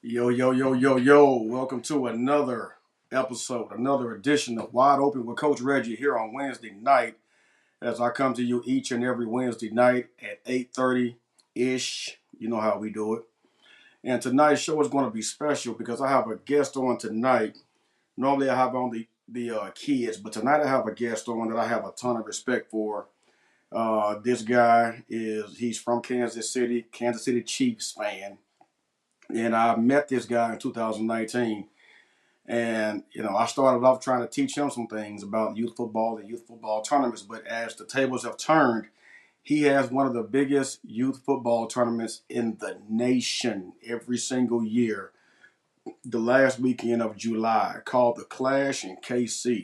Yo, yo, yo, yo, yo. Welcome to another episode, another edition of Wide Open with Coach Reggie here on Wednesday night as I come to you each and every Wednesday night at 8:30-ish. You know how we do it. And tonight's show is going to be special because I have a guest on tonight. Normally I have on the kids, but tonight I have a guest on that I have a ton of respect for. This guy he's from Kansas City Chiefs fan. And I met this guy in 2019. And, I started off trying to teach him some things about youth football and youth football tournaments. But as the tables have turned, he has one of the biggest youth football tournaments in the nation every single year, the last weekend of July, called the Clash in KC.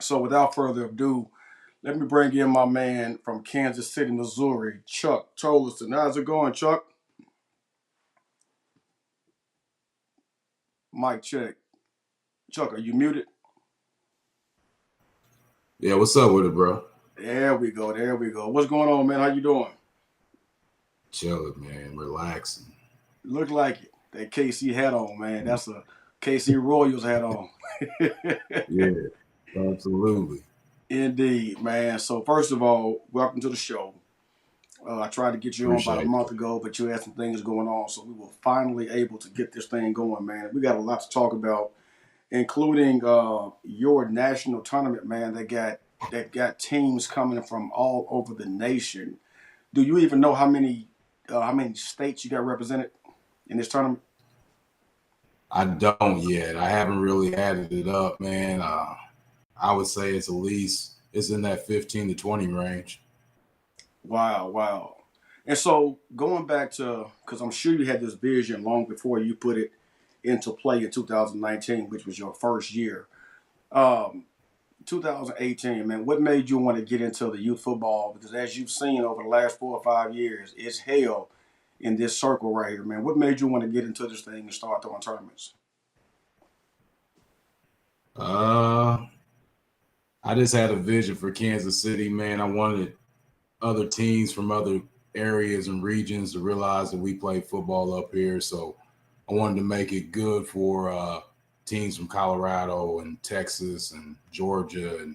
So without further ado, let me bring in my man from Kansas City, Missouri, Chuck Tolson. How's it going, Chuck? Mic check. Chuck, are you muted? Yeah, what's up with it, bro? There we go. What's going on, man? How you doing? Chilling, man. Relaxing. Look like it. That KC hat on, man. That's a KC Royals hat on. Yeah, absolutely. Indeed, man. So first of all, welcome to the show. I tried to get you on about a month ago, but you had some things going on, so we were finally able to get this thing going, man. We got a lot to talk about, including your national tournament, man. That got teams coming from all over the nation. Do you even know how many states you got represented in this tournament? I don't yet. I haven't really added it up, man. I would say it's in that 15 to 20 range. Wow. And so going back to, because I'm sure you had this vision long before you put it into play in 2019, which was your first year. 2018, man, what made you want to get into the youth football? Because as you've seen over the last 4 or 5 years, it's hell in this circle right here, man. What made you want to get into this thing and start throwing tournaments? I just had a vision for Kansas City, man. I wanted other teams from other areas and regions to realize that we play football up here. So I wanted to make it good for teams from Colorado and Texas and Georgia and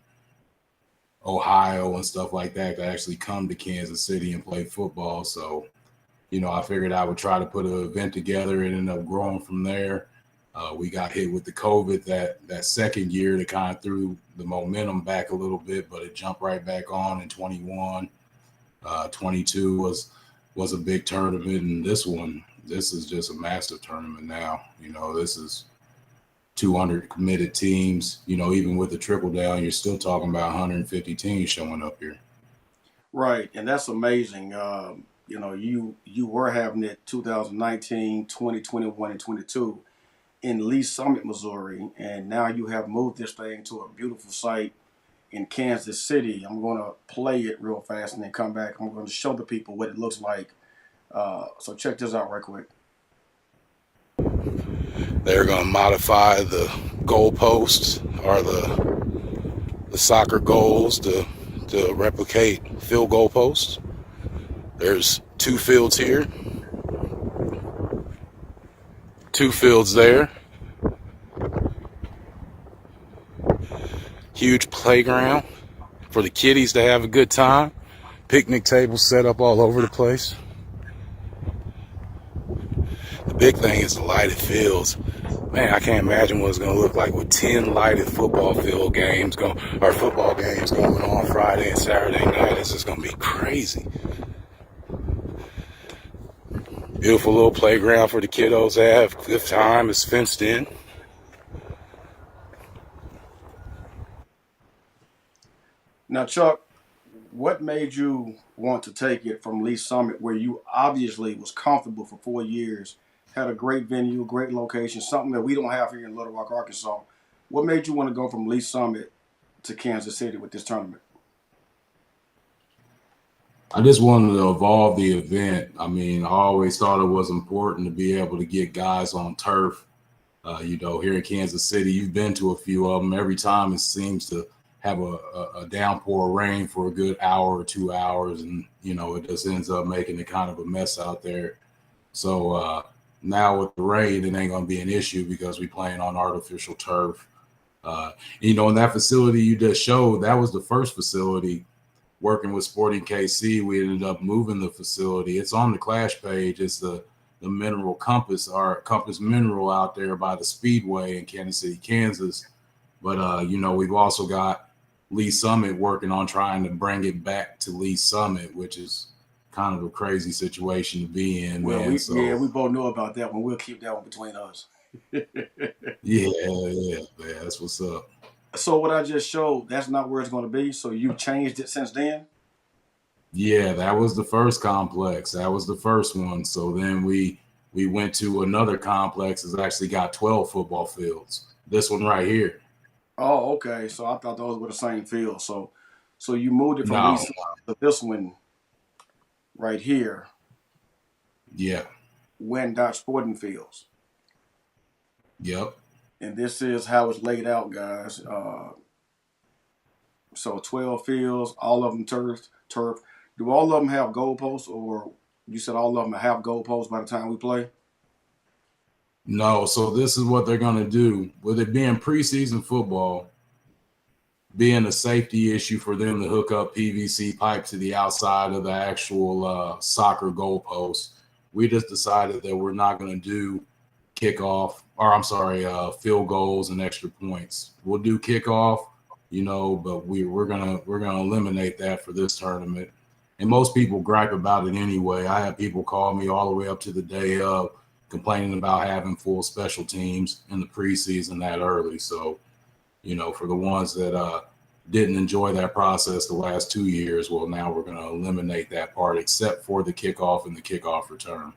Ohio and stuff like that to actually come to Kansas City and play football. So, I figured I would try to put an event together and end up growing from there. We got hit with the COVID that second year that kind of threw the momentum back a little bit, but it jumped right back on in 21. 22 was a big tournament, and this is just a massive tournament now. This is 200 committed teams. Even with the trickle down, you're still talking about 150 teams showing up here. Right, and that's amazing. You were having it 2019, 2021, and 22 in Lee Summit, Missouri, and now you have moved this thing to a beautiful site in Kansas City. I'm going to play it real fast and then come back. I'm going to show the people what it looks like. So check this out right quick. They're going to modify the goalposts or the soccer goals to replicate field goal posts. There's 2 fields here, 2 fields there. Huge playground for the kiddies to have a good time. Picnic tables set up all over the place. The big thing is the lighted fields. Man, I can't imagine what it's going to look like with 10 lighted football games going on Friday and Saturday night. It's just going to be crazy. Beautiful little playground for the kiddos to have a good time. It's fenced in. Now, Chuck, what made you want to take it from Lee Summit, where you obviously was comfortable for 4 years, had a great venue, great location, something that we don't have here in Little Rock, Arkansas? What made you want to go from Lee Summit to Kansas City with this tournament? I just wanted to evolve the event. I mean, I always thought it was important to be able to get guys on turf. Here in Kansas City, you've been to a few of them. Every time it seems to have a downpour of rain for a good hour or 2 hours, and it just ends up making it kind of a mess out there. So now with the rain, it ain't gonna be an issue because we're playing on artificial turf. And that facility you just showed, that was the first facility. Working with Sporting KC, we ended up moving the facility. It's on the Clash page. It's the Mineral Compass, or Compass Mineral, out there by the Speedway in Kansas City, Kansas. But we've also got Lee Summit working on trying to bring it back to Lee Summit, which is kind of a crazy situation to be in. Well, man. we both know about that one. We'll keep that one between us. yeah, that's what's up. So what I just showed, that's not where it's going to be. So you changed it since then? Yeah, that was the first complex. That was the first one. So then we went to another complex. It's actually got 12 football fields. This one right here. Oh, okay. So I thought those were the same field. So you moved it from No. Lisa to this one right here. Yeah. Dot Sporting Fields. Yep. And this is how it's laid out, guys. So 12 fields, all of them turf. Do all of them have goalposts, or you said all of them have goalposts by the time we play? No, so this is what they're going to do. With it being preseason football, being a safety issue for them to hook up PVC pipe to the outside of the actual soccer goalpost, we just decided that we're not going to do field goals and extra points. We'll do kickoff, but we're gonna eliminate that for this tournament. And most people gripe about it anyway. I have people call me all the way up to the day of complaining about having full special teams in the preseason that early. So, for the ones that didn't enjoy that process the last 2 years, well, now we're going to eliminate that part except for the kickoff and the kickoff return.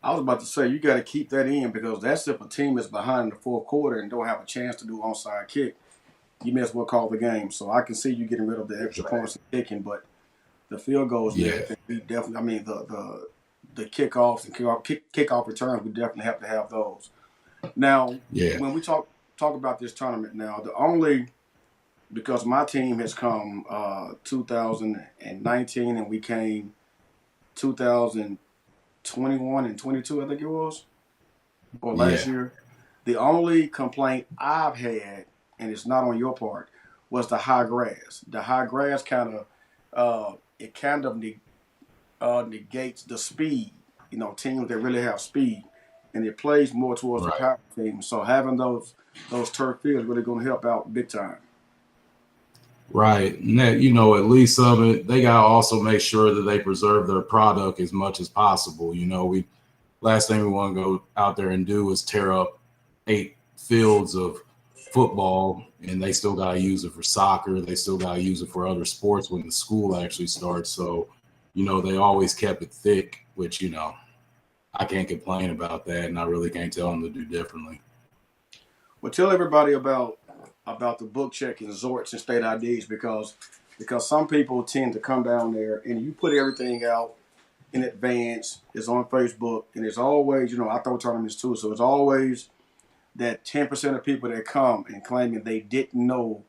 I was about to say, you got to keep that in, because that's if a team is behind in the fourth quarter and don't have a chance to do onside kick, you may as well call the game. So I can see you getting rid of the extra points and kicking, but the field goals, we definitely. I mean, the kickoffs and kickoff returns, we definitely have to have those. Now, when we talk about this tournament, now because my team has come 2019 and we came 2021 and 22, I think it was, or last year. The only complaint I've had, and it's not on your part, was the high grass. The high grass kind of negates the speed. Teams that really have speed, and it plays more towards the power team. So having those turf fields really going to help out big time. Right. And that, at least some of it, they got to also make sure that they preserve their product as much as possible. Last thing we want to go out there and do is tear up 8 fields of football, and they still got to use it for soccer. They still got to use it for other sports when the school actually starts. So, they always kept it thick, which, I can't complain about that, and I really can't tell them to do differently. Well, tell everybody about about the book checking Zorts and state IDs because some people tend to come down there and you put everything out in advance. It's on Facebook, and it's always, I throw tournaments too, so it's always that 10% of people that come and claiming they didn't know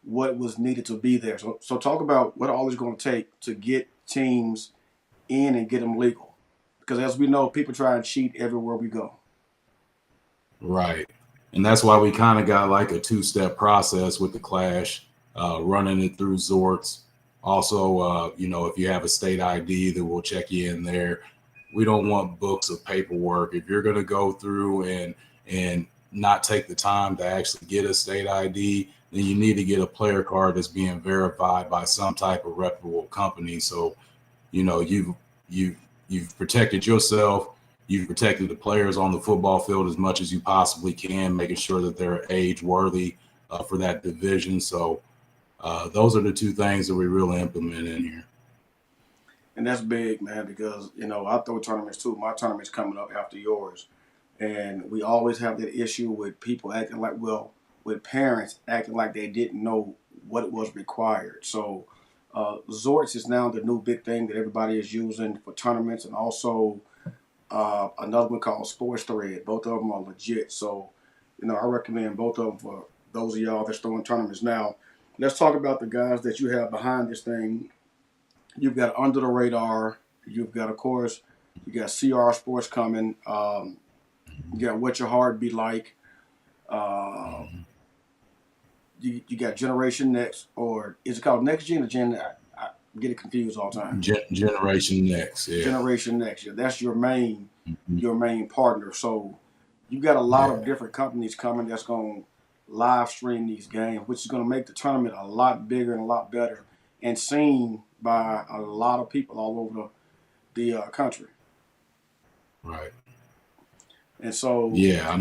what was needed to be there. So talk about what all it's going to take to get teams in and get them legal. Because as we know, people try and cheat everywhere we go. Right. And that's why we kind of got like a two-step process with the Clash, running it through Zorts. Also, if you have a state ID, then we'll check you in there. We don't want books of paperwork. If you're going to go through and not take the time to actually get a state ID, then you need to get a player card that's being verified by some type of reputable company. So, you've protected yourself. You've protected the players on the football field as much as you possibly can, making sure that they're age worthy for that division. So those are the two things that we really implement in here. And that's big, man, because, I throw tournaments too. My tournament's coming up after yours. And we always have that issue with people acting like, with parents acting like they didn't know what was required. So Zorts is now the new big thing that everybody is using for tournaments, and also another one called Sports Thread. Both of them are legit. So, I recommend both of them for those of y'all that's throwing tournaments. Now, let's talk about the guys that you have behind this thing. You've got Under the Radar. You've got, of course, you got CR Sports coming. You got What Your Heart Be Like. You got Generation Next, or is it called Next Gen or Gen? I get it confused all the time. Generation Next, yeah. Generation Next, yeah. That's your main partner. So you got a lot of different companies coming that's going to live stream these games, which is going to make the tournament a lot bigger and a lot better and seen by a lot of people all over the country. Right. And so, yeah,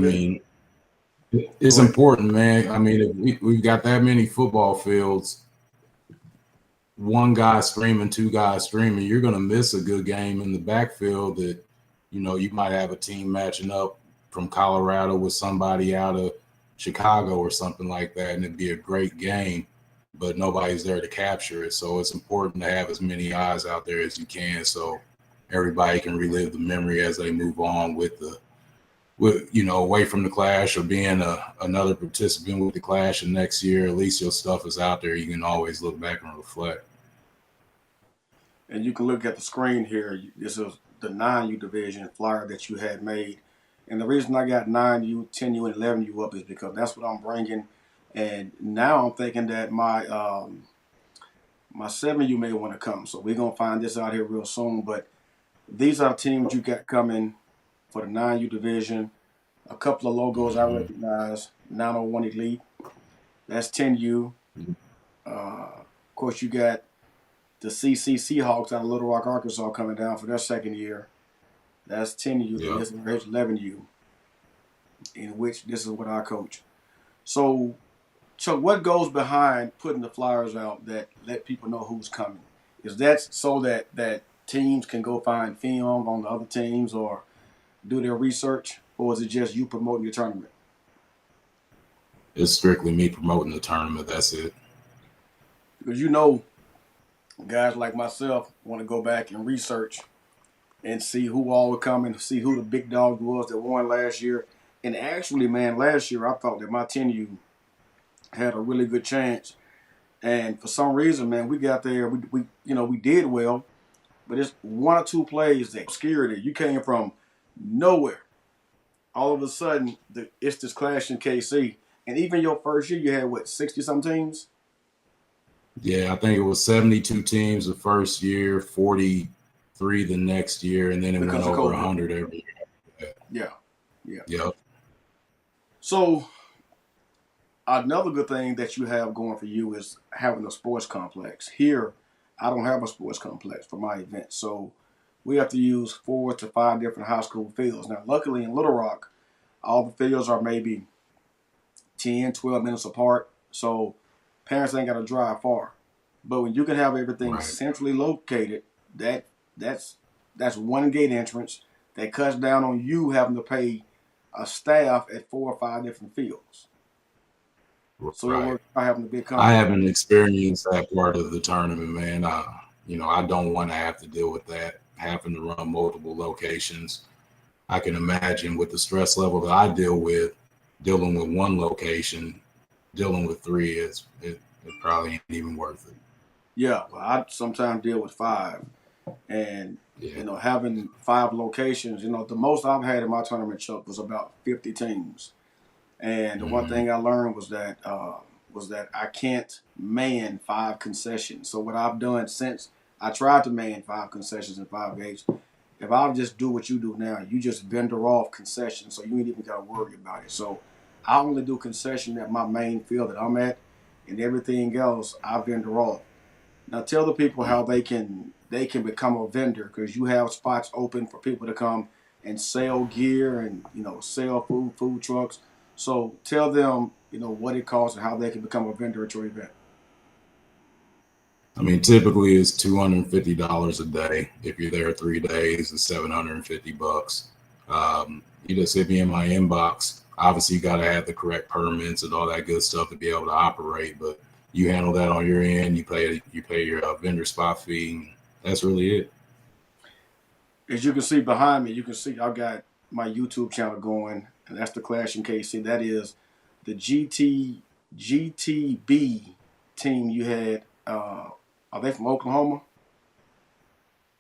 it's important, man. If we've got that many football fields, one guy streaming, two guys streaming, you're going to miss a good game in the backfield that, you might have a team matching up from Colorado with somebody out of Chicago or something like that, and it'd be a great game, but nobody's there to capture it. So it's important to have as many eyes out there as you can so everybody can relive the memory as they move on away from the Clash or being another participant with the Clash. And next year, at least your stuff is out there. You can always look back and reflect. And you can look at the screen here. This is the 9U division flyer that you had made. And the reason I got 9U, 10U, and 11U up is because that's what I'm bringing. And now I'm thinking that my 7U may want to come. So we're going to find this out here real soon. But these are the teams you got coming for the 9U division. A couple of logos I recognize. 901 Elite. That's 10U. Of course, you got the CC Seahawks out of Little Rock, Arkansas coming down for their second year. That's 10U. Yep. This is 11U, in which this is what I coach. So what goes behind putting the flyers out that let people know who's coming? Is that so that teams can go find film on the other teams or do their research, or is it just you promoting your tournament? It's strictly me promoting the tournament. That's it. Because guys like myself want to go back and research and see who all were coming, see who the big dog was that won last year. And actually, man, last year I thought that my 10U had a really good chance. And for some reason, man, we got there. We did well, but it's one or two plays that scared it. You came from nowhere. All of a sudden, it's this Clash in KC. And even your first year, you had, 60-some teams? Yeah, I think it was 72 teams the first year, 43 the next year, and then it went over 100 every year. Yeah. Yep. So another good thing that you have going for you is having a sports complex. Here, I don't have a sports complex for my event. So we have to use 4 to 5 different high school fields. Now, luckily in Little Rock, all the fields are maybe 10, 12 minutes apart. So parents ain't got to drive far. But when you can have everything centrally located, that's one gate entrance that cuts down on you having to pay a staff at 4 or 5 different fields. So it Right. works out having a big I company. haven't experienced that part of the tournament, man. I don't want to have to deal with that, having to run multiple locations. I can imagine with the stress level that I deal with, dealing with one location, dealing with three it probably ain't even worth it. Yeah, well, I sometimes deal with 5. And, Yeah. having 5 locations, the most I've had in my tournament, Chuck, was about 50 teams. And the one Mm-hmm. thing I learned was that I can't man 5 concessions. So what I've done since I tried to man 5 concessions in 5 gates, if I'll just do what you do now, you just vendor off concessions, so you ain't even got to worry about it. So I only do concession at my main field that I'm at, and everything else I vendor off. Now tell the people how they can become a vendor, because you have spots open for people to come and sell gear and sell food trucks. So tell them what it costs and how they can become a vendor at your event. I mean, typically it's $250 a day. If you're there 3 days, it's $750. You just hit me in my inbox. Obviously, you got to have the correct permits and all that good stuff to be able to operate. But you handle that on your end. You pay your vendor spot fee. And that's really it. As you can see behind me, you can see I've got my YouTube channel going, and that's the Clash in KC. That is the GTB team you had. Are they from Oklahoma?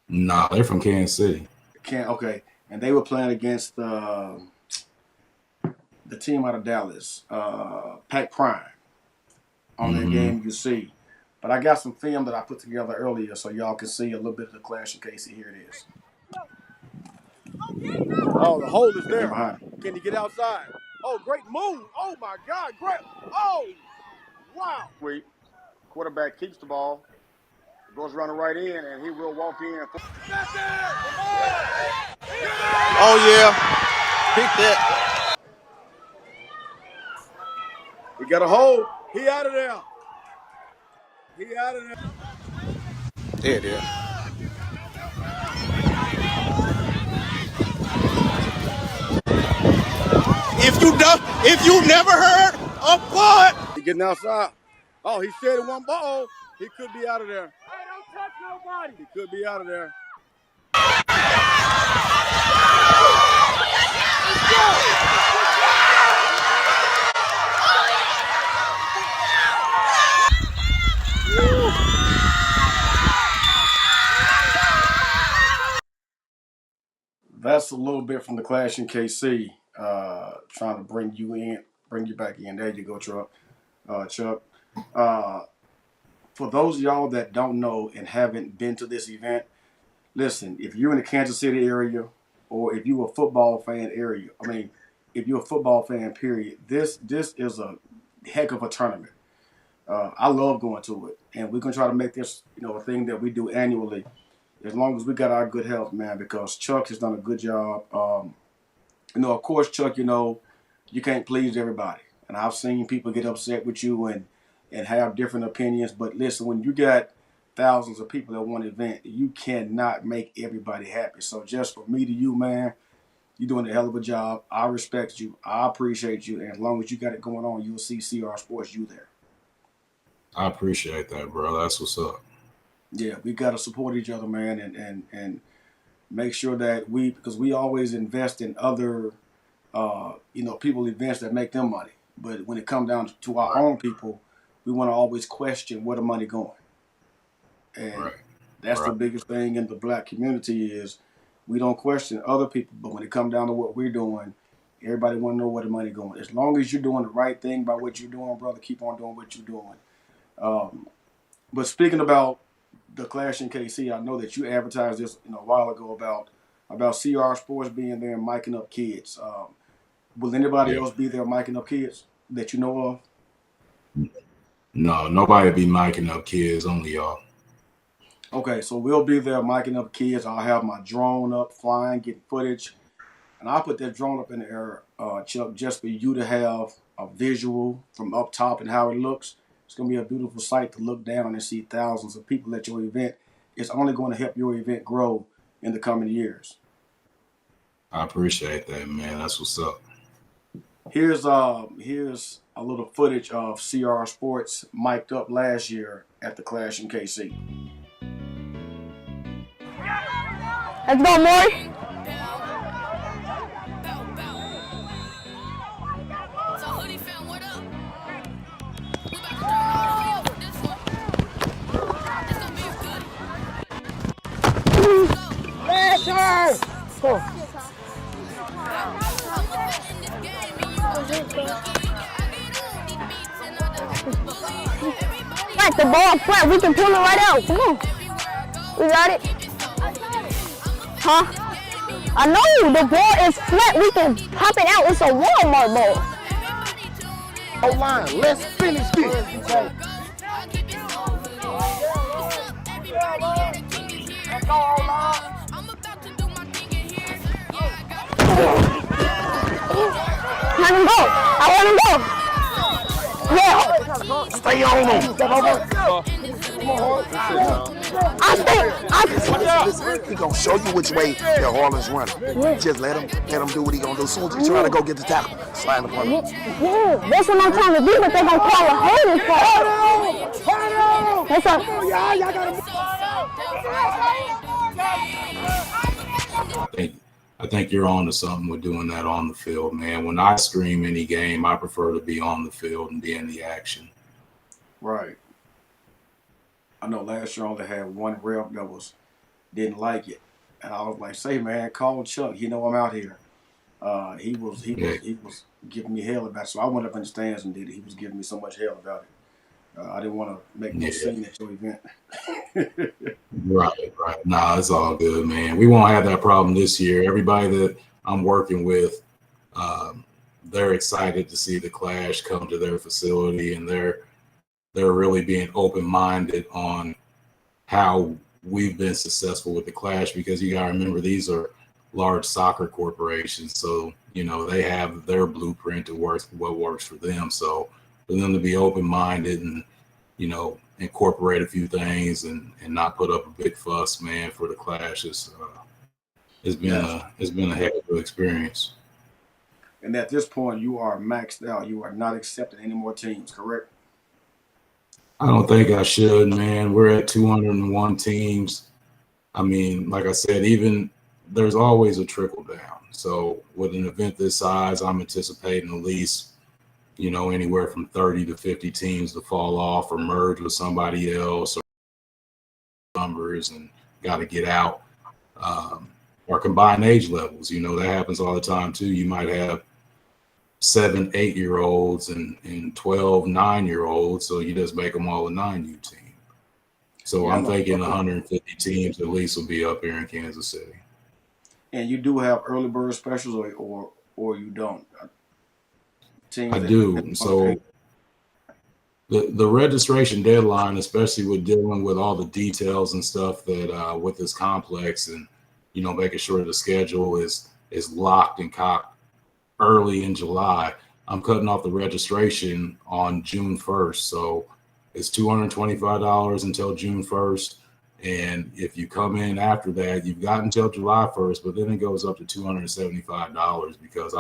Nah, they're from Kansas City. Can't okay. And they were playing against the team out of Dallas, Pac Prime, on that Mm-hmm. game you see. But I got some film that I put together earlier so y'all can see a little bit of the Clash in KC. Here it is. Oh, the hole is there. Can he get outside? Oh, great move. Oh, my God. Great. Oh, wow. Sweet. Quarterback keeps the ball, goes running right in, and he will walk in. Oh, yeah. Pick that. He got a hole. He out of there. He out of there. There it is. If you never heard of Bud, He getting outside. Oh, he said it one ball. He could be out of there. Hey, don't touch nobody. He could be out of there. That's a little bit from the Clash in KC. Trying to bring you back in. There you go, Chuck. Uh, for those of y'all that don't know and haven't been to this event, listen, if you're in the Kansas City area, or if you're a football fan if you're a football fan, period, this is a heck of a tournament. I love going to it, and we're gonna try to make this a thing that we do annually, as long as we got our good health, man. Because Chuck has done a good job. Of course, Chuck, you can't please everybody, and I've seen people get upset with you and have different opinions. But listen, when you got thousands of people at one event, you cannot make everybody happy. So just for me to you, man, you're doing a hell of a job. I respect you. I appreciate you. And as long as you got it going on, you'll see CR Sports you there. I appreciate that, bro. That's what's up. Yeah, we got to support each other, man, and make sure that because we always invest in other, people events that make them money. But when it comes down to our Right. own people, we want to always question where the money going. And Right. that's the Right. biggest thing in the black community is we don't question other people, but when it comes down to what we're doing, everybody want to know where the money going. As long as you're doing the right thing by what you're doing, brother, keep on doing what you're doing. Um, but speaking about the Clash in KC, I know that you advertised this a while ago about CR Sports being there and miking up kids. Will anybody Yeah. else be there miking up kids that you know of? No, nobody be miking up kids, only y'all. Okay, so we'll be there miking up kids. I'll have my drone up, flying, getting footage. And I'll put that drone up in the air, Chuck, just for you to have a visual from up top and how it looks. It's going to be a beautiful sight to look down and see thousands of people at your event. It's only going to help your event grow in the coming years. I appreciate that, man. That's what's up. Here's a a little footage of CR Sports mic'd up last year at the Clash in KC. Let's go, Maury. Go. Right, the ball flat. We can pull it right out. Come on. We got it. Huh? I know the ball is flat. We can pop it out. It's a Walmart ball. Oh, line. Let's finish this. Let him go. I let him go. Yeah. Stay on him. He gonna show you which way that Harlan's running. Just let him do what he gonna do. As soon as he try to go get the tackle, slide upon him. Yeah, that's what I'm trying to do, but they gonna call a holding for. That's I think you're on to something with doing that on the field, man. When I stream any game, I prefer to be on the field and be in the action. Right. I know last year I only had one rep that didn't like it, and I was like, "Say, man, call Chuck. You know I'm out here." He was giving me hell about it, so I went up in the stands and did it. He was giving me so much hell about it. I didn't want to make no scene at your event. Right. Nah, it's all good, man. We won't have that problem this year. Everybody that I'm working with, they're excited to see the Clash come to their facility, and they're really being open-minded on how we've been successful with the Clash, because you got to remember these are large soccer corporations, so they have their blueprint to work what works for them. So for them to be open-minded and incorporate a few things and not put up a big fuss, man, for the Clash it's been a heck of an experience. And at this point, you are maxed out. You are not accepting any more teams, correct? I don't think I should, man. We're at 201 teams. I mean, like I said, even there's always a trickle down. So with an event this size, I'm anticipating at least anywhere from 30 to 50 teams to fall off or merge with somebody else, or numbers and got to get out, or combine age levels. That happens all the time too. You might have 7 8-year-olds and 12 9-year-olds, so you just make them all a 9U team. So yeah, I'm thinking 150 teams at least will be up here in Kansas City. And you do have early bird specials, or you don't? I do. So the registration deadline, especially with dealing with all the details and stuff that with this complex, and making sure the schedule is locked and cocked early in July, I'm cutting off the registration on June 1st. So it's $225 until June 1st. And if you come in after that, you've got until July 1st, but then it goes up to $275, because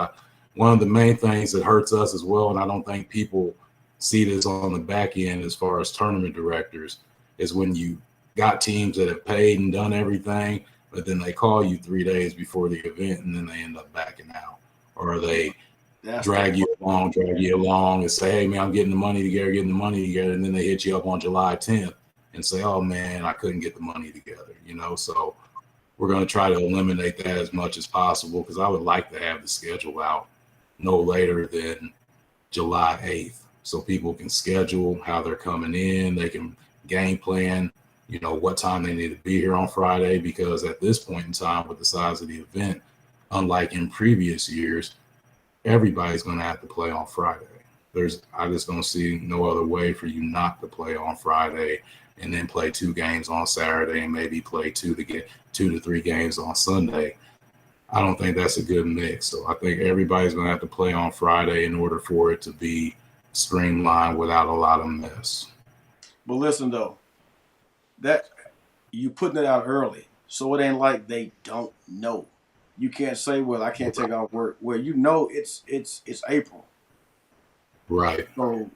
one of the main things that hurts us as well, and I don't think people see this on the back end as far as tournament directors, is when you got teams that have paid and done everything, but then they call you 3 days before the event and then they end up backing out. Or they drag you along and say, "Hey, man, I'm getting the money together. And then they hit you up on July 10th and say, "Oh, man, I couldn't get the money together." So we're going to try to eliminate that as much as possible, because I would like to have the schedule out no later than July 8th, so people can schedule how they're coming in. They can game plan, what time they need to be here on Friday, because at this point in time, with the size of the event, unlike in previous years, everybody's going to have to play on Friday. I just don't see no other way for you not to play on Friday and then play 2 games on Saturday and maybe play 2 to 3 games on Sunday. I don't think that's a good mix. So I think everybody's going to have to play on Friday in order for it to be streamlined without a lot of mess. But listen, though, that you putting it out early, so it ain't like they don't know. You can't say, "Well, I can't take off work." Well, it's April. Right. So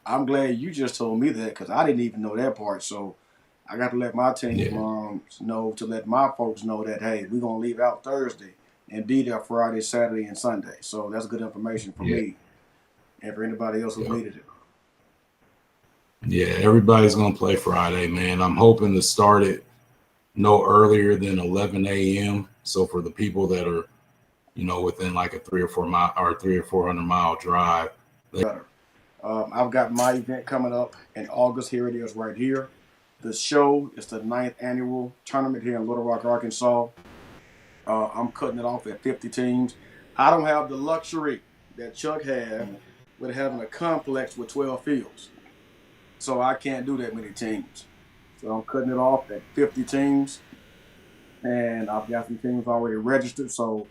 I'm glad you just told me that because I didn't even know that part. So I got to let my team's moms know to let my folks know that, hey, we're going to leave out Thursday and be there Friday, Saturday, and Sunday. So that's good information for me and for anybody else who needed it. Yeah, everybody's going to play Friday, man. I'm hoping to start it no earlier than 11 a.m. So for the people that are, within like a 300 or 400 mile drive. Better. I've got my event coming up in August. Here it is right here. The show is the 9th annual tournament here in Little Rock, Arkansas. I'm cutting it off at 50 teams. I don't have the luxury that Chuck had with having a complex with 12 fields. So I can't do that many teams. So I'm cutting it off at 50 teams. And I've got some teams already registered. So